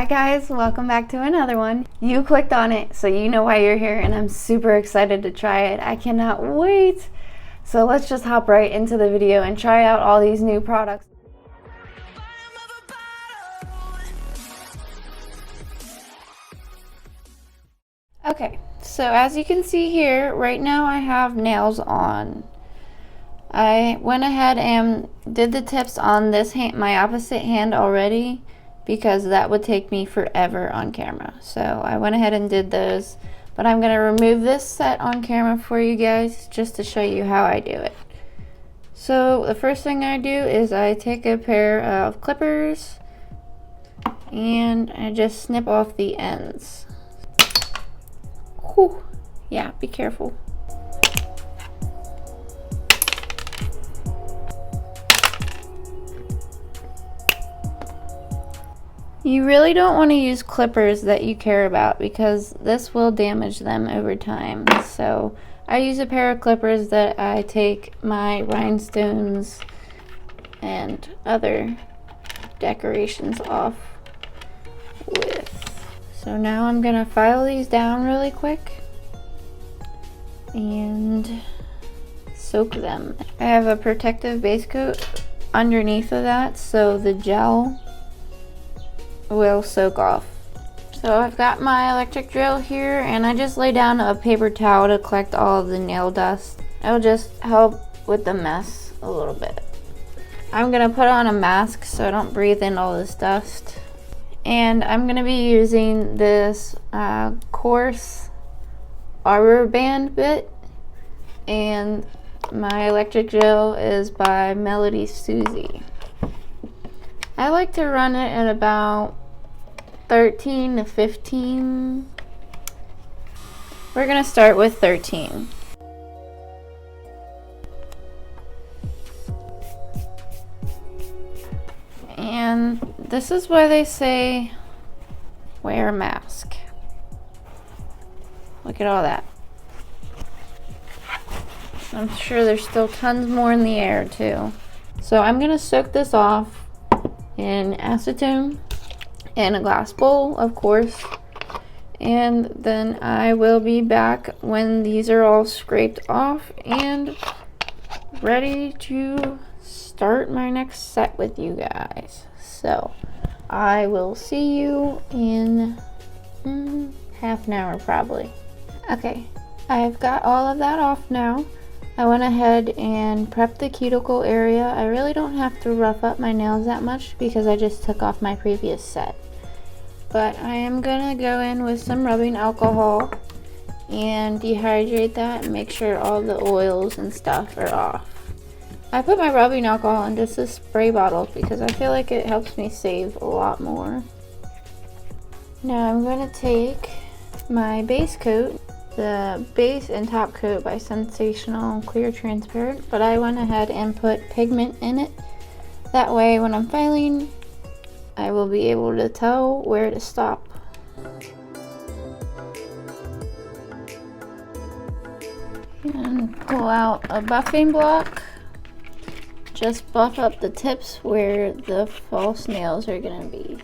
Hi guys, welcome back to another one. You clicked on it, so you know why you're here, and I'm super excited to try it. I cannot wait. So let's just hop right into the video and try out all these new products. Okay, so as you can see here, right now I have nails on. I went ahead and did the tips on this hand, my opposite hand already, because that would take me forever on camera. So I went ahead and did those, but I'm going to remove this set on camera for you guys just to show you how I do it. So the first thing I do is I take a pair of clippers and I just snip off the ends. Whew. Yeah, be careful. You really don't want to use clippers that you care about because this will damage them over time. So I use a pair of clippers that I take my rhinestones and other decorations off with. So now I'm going to file these down really quick and soak them. I have a protective base coat underneath of that so the gel will soak off. So I've got my electric drill here and I just lay down a paper towel to collect all of the nail dust. It'll just help with the mess a little bit. I'm gonna put on a mask so I don't breathe in all this dust. And I'm gonna be using this coarse arbor band bit, and my electric drill is by Melody Susie. I like to run it at about 13 to 15. We're gonna start with 13. And this is why they say wear a mask. Look at all that. I'm sure there's still tons more in the air too. So I'm gonna soak this off in acetone in a glass bowl, of course, and then I will be back when these are all scraped off and ready to start my next set with you guys. So I will see you in half an hour probably. Okay, I've got all of that off now. I went ahead and prepped the cuticle area. I really don't have to rough up my nails that much because I just took off my previous set. But I am gonna go in with some rubbing alcohol and dehydrate that and make sure all the oils and stuff are off. I put my rubbing alcohol in just a spray bottle because I feel like it helps me save a lot more. Now I'm gonna take my base coat, the base and top coat by Sensational Clear Transparent, but I went ahead and put pigment in it. That way when I'm filing, I will be able to tell where to stop. And pull out a buffing block. Just buff up the tips where the false nails are gonna be.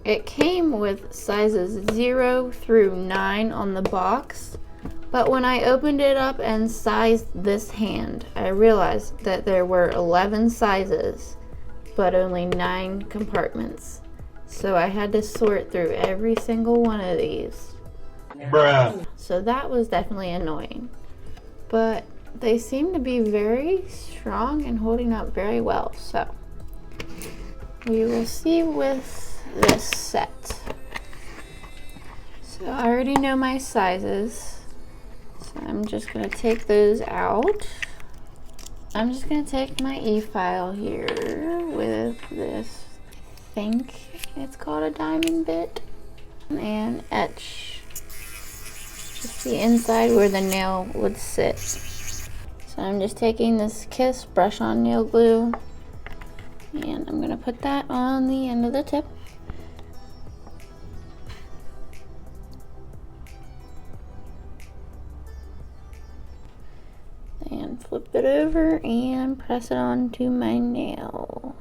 It came with sizes 0 through 9 on the box, but when I opened it up and sized this hand, I realized that there were 11 sizes, but only 9 compartments. So I had to sort through every single one of these. Bruh. So that was definitely annoying. But they seem to be very strong and holding up very well, so we will see with this set. So I already know my sizes, so I'm just going to take those out. I'm just going to take my e-file here with this, I think it's called a diamond bit, and etch just the inside where the nail would sit. So I'm just taking this Kiss brush on nail glue and I'm going to put that on the end of the tip. And flip it over and press it onto my nail.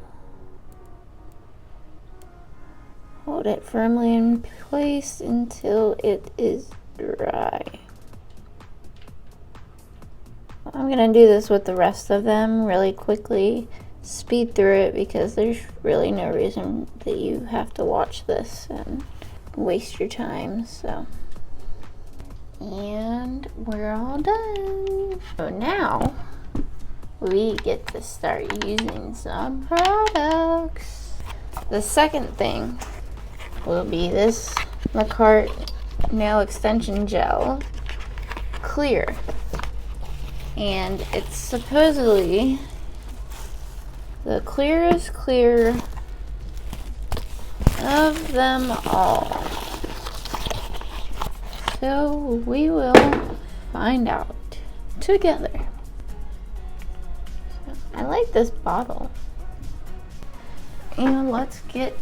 Hold it firmly in place until it is dry. I'm gonna do this with the rest of them really quickly, speed through it, because there's really no reason that you have to watch this and waste your time. So, and we're all done. So now we get to start using some products. The second thing will be this McCart nail extension gel clear, and it's supposedly the clearest clear of them all. So we will find out together. I like this bottle. And let's get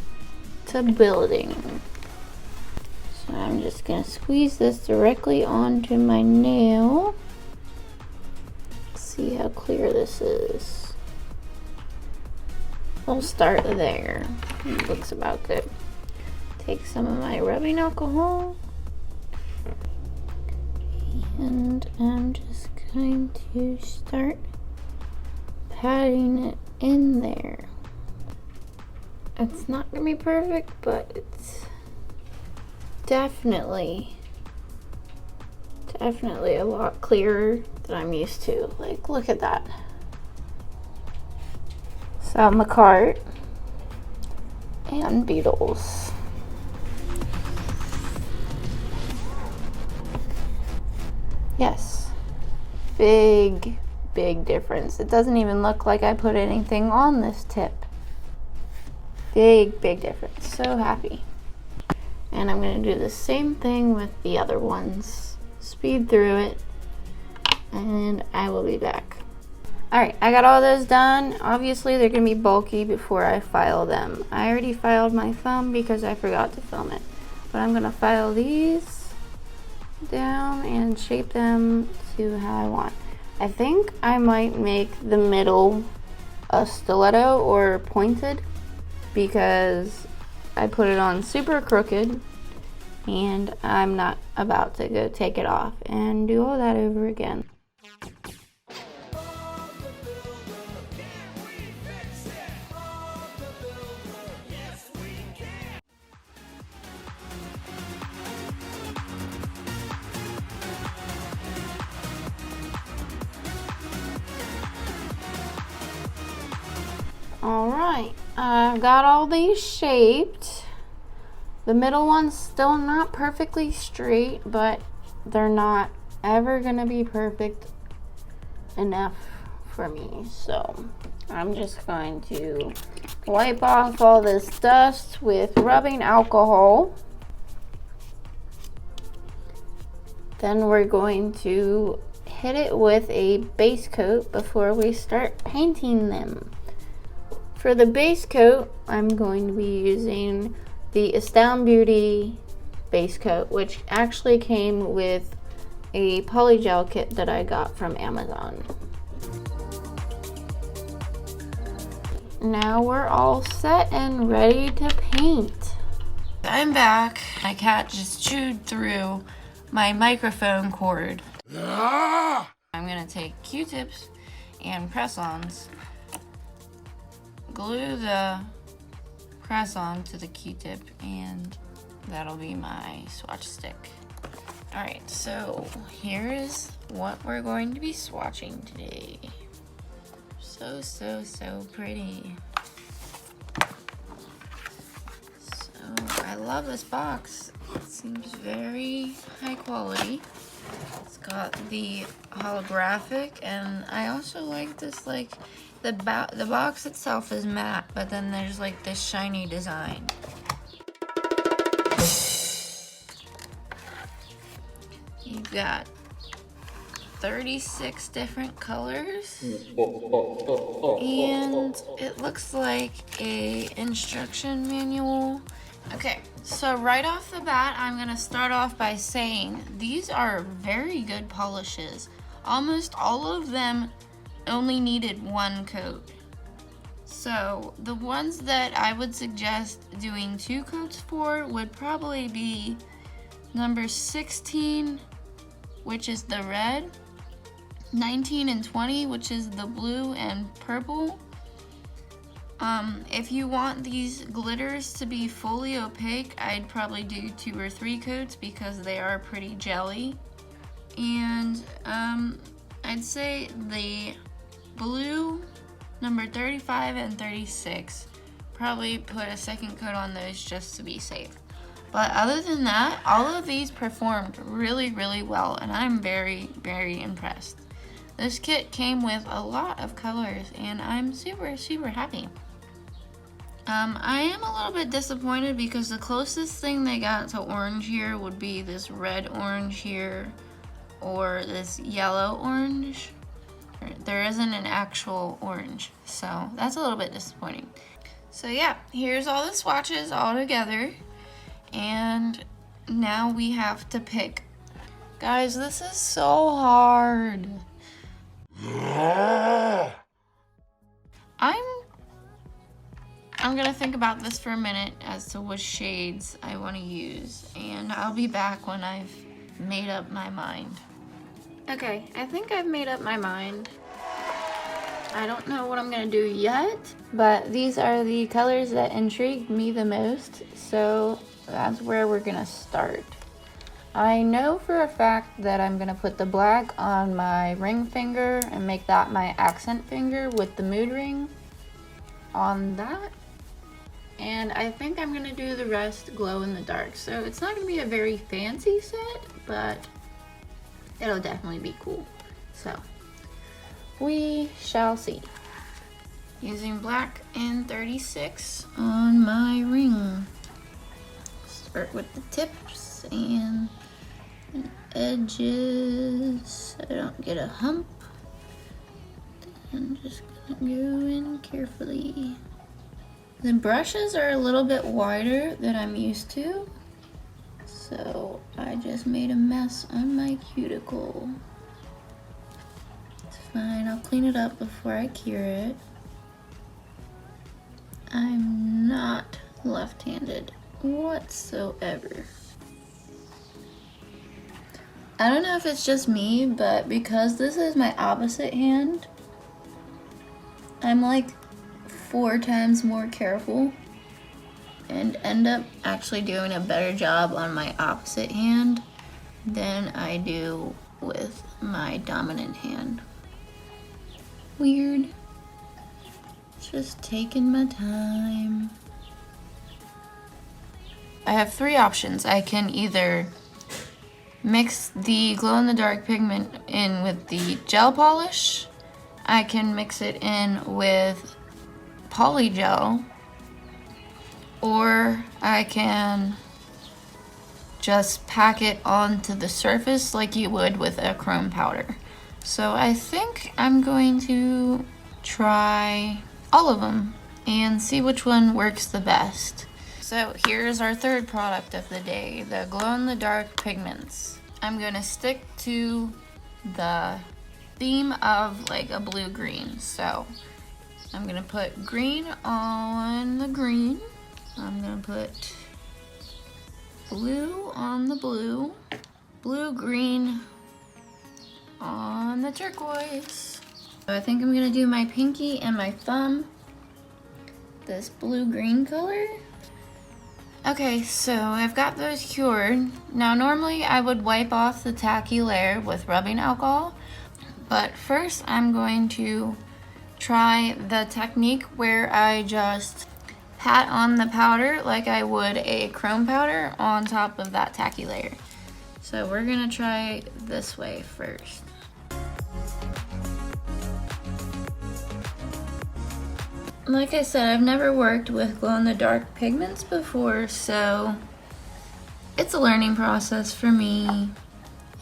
to building. So I'm just gonna squeeze this directly onto my nail. See how clear this is. We'll start there. It looks about good. Take some of my rubbing alcohol, and I'm just going to start patting it in there. It's not gonna be perfect, but it's definitely a lot clearer than I'm used to. Like, look at that. So McCart and Beetles. Yes, big difference. It doesn't even look like I put anything on this tip. Big difference. So happy. And I'm going to do the same thing with the other ones. Speed through it, and I will be back. Alright, I got all those done. Obviously they're going to be bulky before I file them. I already filed my thumb because I forgot to film it. But I'm going to file these down and shape them to how I want. I think I might make the middle a stiletto or pointed, because I put it on super crooked and I'm not about to go take it off and do all that over again. Alright, I've got all these shaped. The middle one's still not perfectly straight, but they're not ever gonna be perfect enough for me. So I'm just going to wipe off all this dust with rubbing alcohol. Then we're going to hit it with a base coat before we start painting them. For the base coat, I'm going to be using the Astound Beauty base coat, which actually came with a polygel kit that I got from Amazon. Now we're all set and ready to paint. I'm back. My cat just chewed through my microphone cord. I'm gonna take Q-tips and press-ons, glue the press-on to the Q-tip, and that'll be my swatch stick. Alright, so here is what we're going to be swatching today. So pretty. So I love this box. It seems very high quality. It's got the holographic, and I also like this, like, the box itself is matte, but then there's like this shiny design. You've got 36 different colors, and it looks like a instruction manual. Okay, so right off the bat, I'm gonna start off by saying these are very good polishes. Almost all of them only needed one coat. So the ones that I would suggest doing 2 coats for would probably be number 16, which is the red, 19 and 20, which is the blue and purple. If you want these glitters to be fully opaque, I'd probably do 2 or 3 coats because they are pretty jelly. And I'd say the blue, number 35 and 36, probably put a second coat on those just to be safe. But other than that, all of these performed really, really well, and I'm very, very impressed. This kit came with a lot of colors, and I'm super, super happy. I am a little bit disappointed because the closest thing they got to orange here would be this red orange here, or this yellow orange. There isn't an actual orange, so that's a little bit disappointing. So yeah, here's all the swatches all together, and now we have to pick. Guys, this is so hard. I'm gonna think about this for a minute as to which shades I want to use, and I'll be back when I've made up my mind. Okay, I think I've made up my mind. I don't know what I'm gonna do yet, but these are the colors that intrigued me the most, so that's where we're gonna start. I know for a fact that I'm gonna put the black on my ring finger and make that my accent finger with the mood ring on that. And I think I'm gonna do the rest glow in the dark. So it's not gonna be a very fancy set, but it'll definitely be cool. So we shall see. Using black and 36 on my ring. Start with the tips and edges so I don't get a hump. I'm just gonna go in carefully. The brushes are a little bit wider than I'm used to, so I just made a mess on my cuticle. It's fine, I'll clean it up before I cure it. I'm not left-handed whatsoever. I don't know if it's just me, but because this is my opposite hand, I'm like 4 times more careful and end up actually doing a better job on my opposite hand than I do with my dominant hand. Weird. Just taking my time. I have 3 options. I can either mix the glow-in-the-dark pigment in with the gel polish, I can mix it in with polygel, or I can just pack it onto the surface like you would with a chrome powder. So I think I'm going to try all of them and see which one works the best. So here's our third product of the day, the glow-in-the-dark pigments. I'm gonna stick to the theme of like a blue-green. So I'm gonna put green on the green. I'm gonna put blue on the blue, blue-green on the turquoise. So I think I'm gonna do my pinky and my thumb, this blue-green color. Okay, so I've got those cured. Now normally I would wipe off the tacky layer with rubbing alcohol, but first I'm going to try the technique where I just pat on the powder like I would a chrome powder on top of that tacky layer. So we're gonna try this way first. Like I said, I've never worked with glow-in-the-dark pigments before, so it's a learning process for me.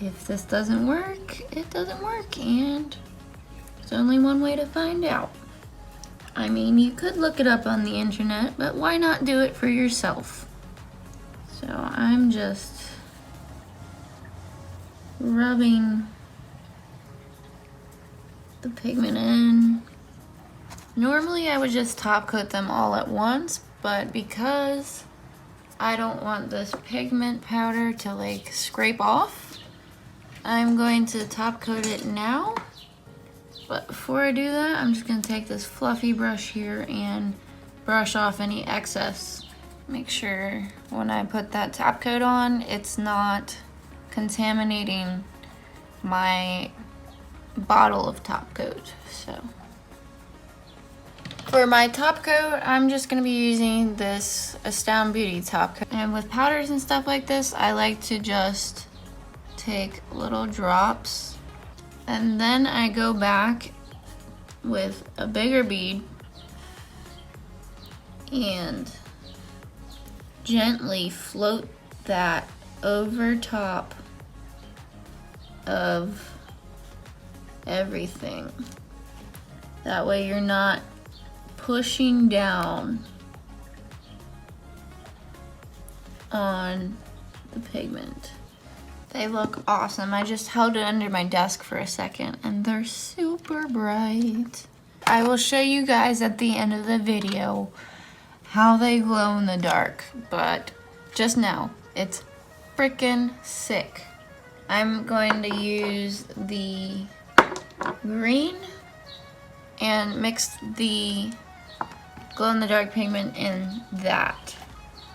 If this doesn't work, it doesn't work, and there's only one way to find out. I mean, you could look it up on the internet, but why not do it for yourself? So I'm just rubbing the pigment in. Normally I would just top coat them all at once, but because I don't want this pigment powder to like scrape off, I'm going to top coat it now. But before I do that, I'm just gonna take this fluffy brush here and brush off any excess. Make sure when I put that top coat on, it's not contaminating my bottle of top coat. So for my top coat, I'm just gonna be using this Astound Beauty top coat. And with powders and stuff like this, I like to just take little drops, and then I go back with a bigger bead and gently float that over top of everything. That way you're not pushing down on the pigment. They look awesome. I just held it under my desk for a second and they're super bright. I will show you guys at the end of the video how they glow in the dark, but just know it's freaking sick. I'm going to use the green and mix the glow in the dark pigment in that.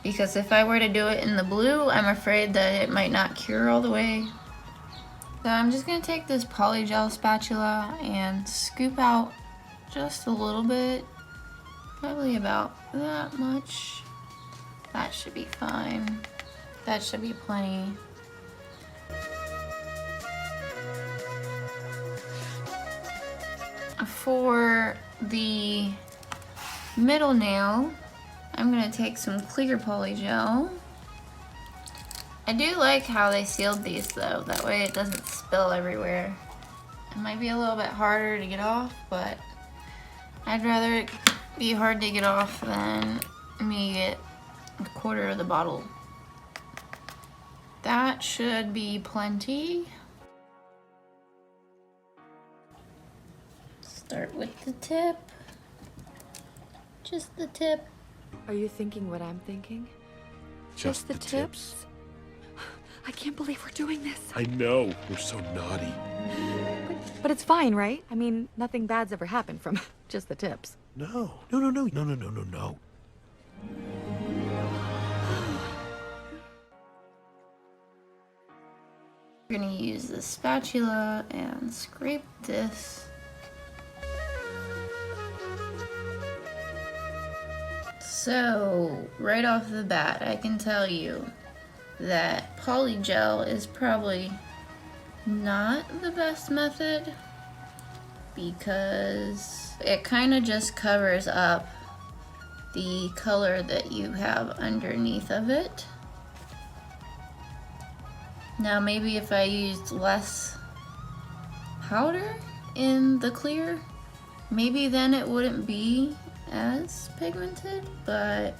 Because if I were to do it in the blue, I'm afraid that it might not cure all the way. So I'm just gonna take this polygel spatula and scoop out just a little bit, probably about that much. That should be fine. That should be plenty. For the middle nail, I'm gonna take some clear polygel. I do like how they sealed these though, that way it doesn't spill everywhere. It might be a little bit harder to get off, but I'd rather it be hard to get off than me get a quarter of the bottle. That should be plenty. Start with the tip. Just the tip. Are you thinking what I'm thinking? Just the tips? I can't believe we're doing this. I know, we're so naughty. But it's fine, right? I mean, nothing bad's ever happened from just the tips. No. We're gonna use the spatula and scrape this. So, right off the bat, I can tell you that polygel is probably not the best method because it kind of just covers up the color that you have underneath of it. Now maybe if I used less powder in the clear, maybe then it wouldn't be as pigmented, but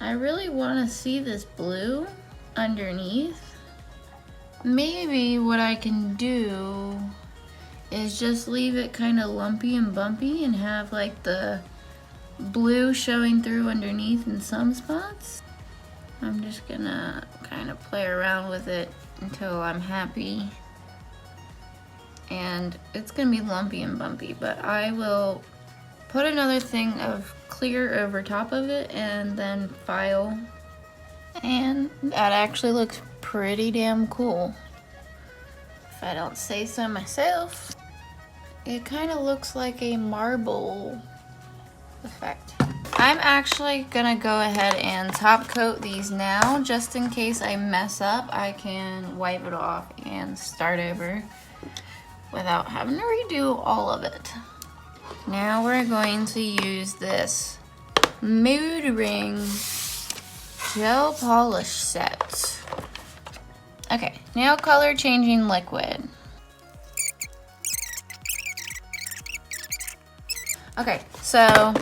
I really want to see this blue underneath. Maybe what I can do is just leave it kind of lumpy and bumpy and have like the blue showing through underneath in some spots. I'm just gonna kind of play around with it until I'm happy. And it's gonna be lumpy and bumpy, but I will put another thing of clear over top of it and then file. And that actually looks pretty damn cool, if I don't say so myself. It kind of looks like a marble effect. I'm actually gonna go ahead and top coat these now, just in case I mess up. I can wipe it off and start over without having to redo all of it. Now we're going to use this Mood Ring gel polish set. Okay, nail color changing liquid. Okay, so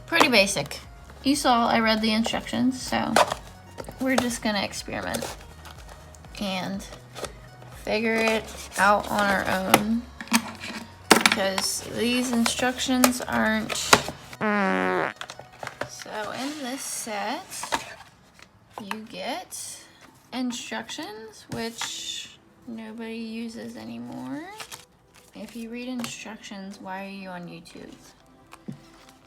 pretty basic. You saw I read the instructions, so we're just gonna experiment and figure it out on our own. because these instructions aren't. So in this set, you get instructions, which nobody uses anymore. If you read instructions, why are you on YouTube?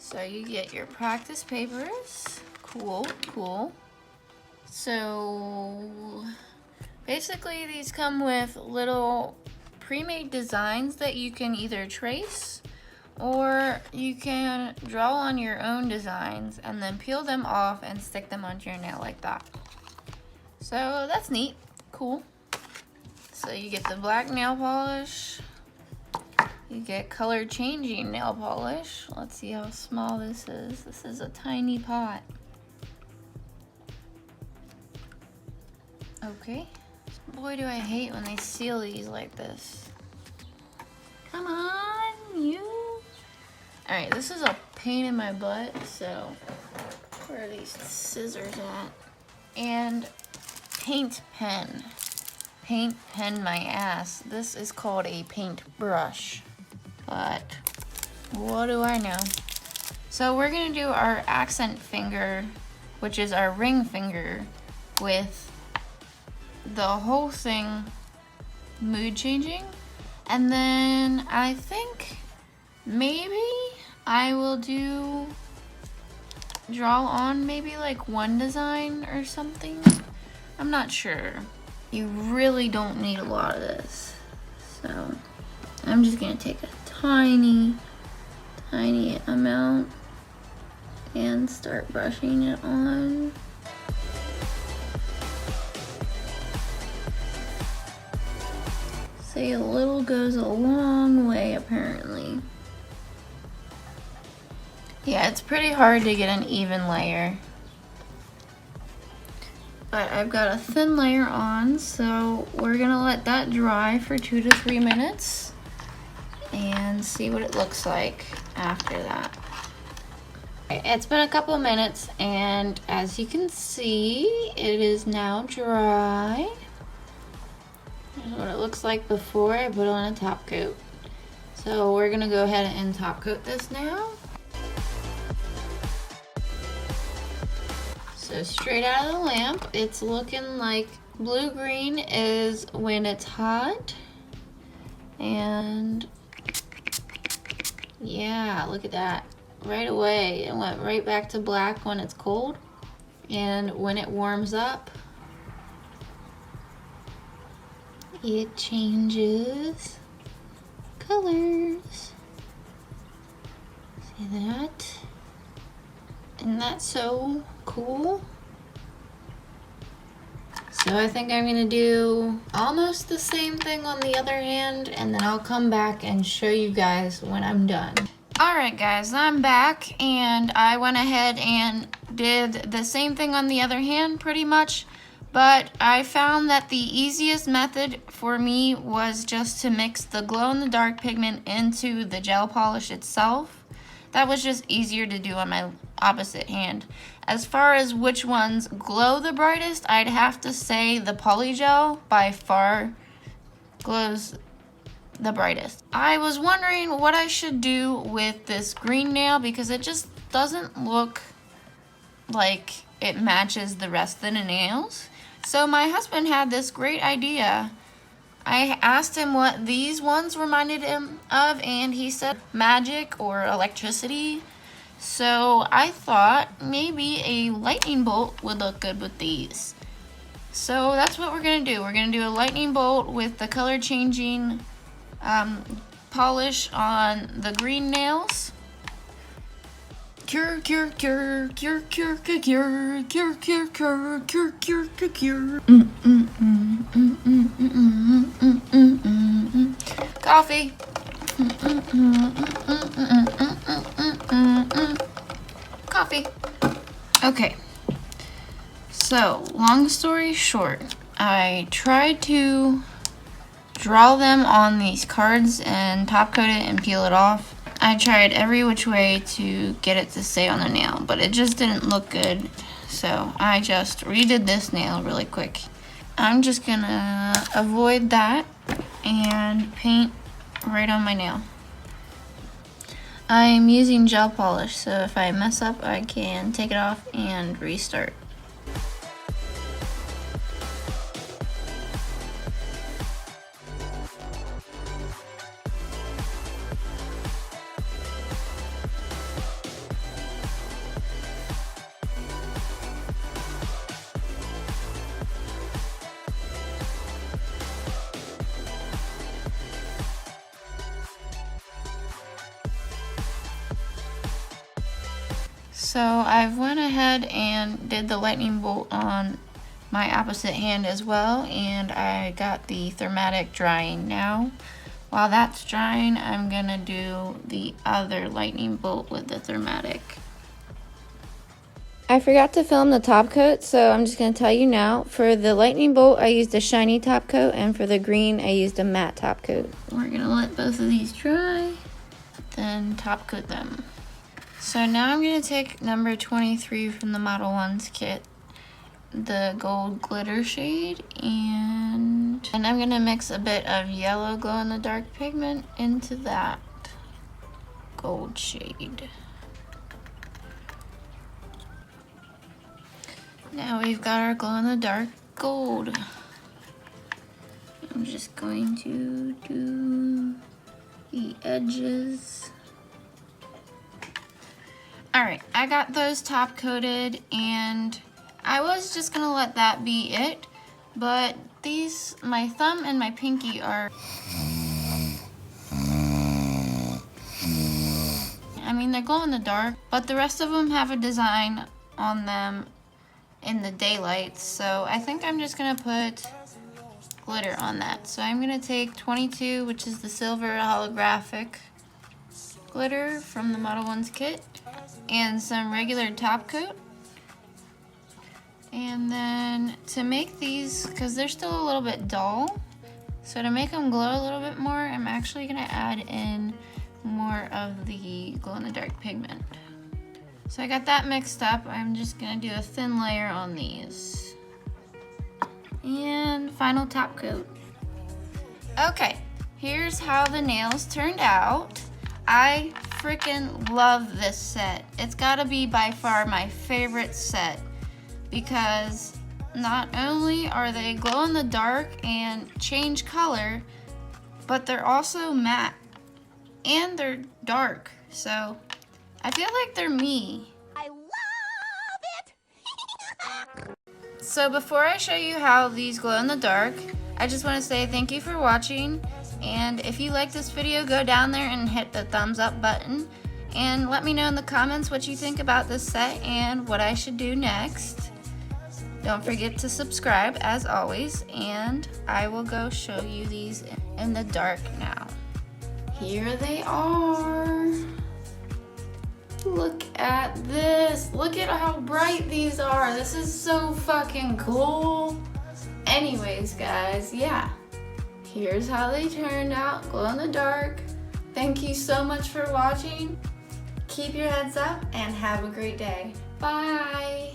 So you get your practice papers. Cool, cool. So basically these come with little pre-made designs that you can either trace or you can draw on your own designs and then peel them off and stick them onto your nail like that. So that's neat, cool. So you get the black nail polish, you get color changing nail polish. Let's see how small this is. This is a tiny pot. Okay. Boy, do I hate when they seal these like this. Come on, you. Alright, this is a pain in my butt, so where are these scissors at? And paint pen. Paint pen my ass. This is called a paint brush. But what do I know? So we're gonna do our accent finger, which is our ring finger, with the whole thing mood changing. And then I think maybe I will draw on maybe like one design or something. I'm not sure. You really don't need a lot of this. So I'm just gonna take a tiny amount and start brushing it on. See, a little goes a long way apparently. Yeah, it's pretty hard to get an even layer. But I've got a thin layer on, so we're gonna let that dry for 2 to 3 minutes and see what it looks like after that. It's been a couple of minutes, and as you can see, it is now dry. Here's what it looks like before I put on a top coat. So we're gonna go ahead and top coat this now. So straight out of the lamp, it's looking like blue-green is when it's hot. And yeah, look at that. Right away, it went right back to black when it's cold. And when it warms up, it changes colors. See that? Isn't that so cool? So I think I'm gonna do almost the same thing on the other hand, and then I'll come back and show you guys when I'm done. Alright guys, I'm back, and I went ahead and did the same thing on the other hand pretty much, but I found that the easiest method for me was just to mix the glow-in-the-dark pigment into the gel polish itself. That was just easier to do on my opposite hand. As far as which ones glow the brightest, I'd have to say the polygel by far glows the brightest. I was wondering what I should do with this green nail because it just doesn't look like it matches the rest of the nails. So my husband had this great idea. I asked him what these ones reminded him of, and he said magic or electricity. So I thought maybe a lightning bolt would look good with these. So that's what we're gonna do. We're gonna do a lightning bolt with the color changing polish on the green nails. Cure, cure, cure, cure, cure, cure, cure, cure, cure, cure, cure, cure, cure. Coffee. Coffee. Okay. So, long story short, I tried to draw them on these cards and top coat it and peel it off. I tried every which way to get it to stay on the nail, but it just didn't look good. So I just redid this nail really quick. I'm just gonna avoid that and paint right on my nail. I'm using gel polish, so if I mess up, I can take it off and restart. So I've went ahead and did the lightning bolt on my opposite hand as well, and I got the thermatic drying now. While that's drying, I'm gonna do the other lightning bolt with the thermatic. I forgot to film the top coat, so I'm just gonna tell you now. For the lightning bolt, I used a shiny top coat, and for the green, I used a matte top coat. We're gonna let both of these dry, then top coat them. So now I'm going to take number 23 from the Model 1's kit, the gold glitter shade, and I'm going to mix a bit of yellow glow-in-the-dark pigment into that gold shade. Now we've got our glow-in-the-dark gold. I'm just going to do the edges. Alright, I got those top coated, and I was just gonna let that be it, but these, my thumb and my pinky are, I mean, they're glow in the dark, but the rest of them have a design on them in the daylight, so I think I'm just gonna put glitter on that. So I'm gonna take 22, which is the silver holographic glitter from the Model 1's kit, and some regular top coat. And then to make these, because they're still a little bit dull, so to make them glow a little bit more, I'm actually gonna add in more of the glow-in-the-dark pigment. So I got that mixed up. I'm just gonna do a thin layer on these. And final top coat. Okay, here's how the nails turned out. I freaking love this set. It's gotta be by far my favorite set because not only are they glow in the dark and change color, but they're also matte and they're dark. So I feel like they're me. I love it! So before I show you how these glow in the dark, I just want to say thank you for watching. And if you like this video, go down there and hit the thumbs up button. And let me know in the comments what you think about this set and what I should do next. Don't forget to subscribe as always. And I will go show you these in the dark now. Here they are. Look at this. Look at how bright these are. This is so fucking cool. Anyways, guys, yeah. Here's how they turned out, glow in the dark. Thank you so much for watching. Keep your heads up and have a great day. Bye.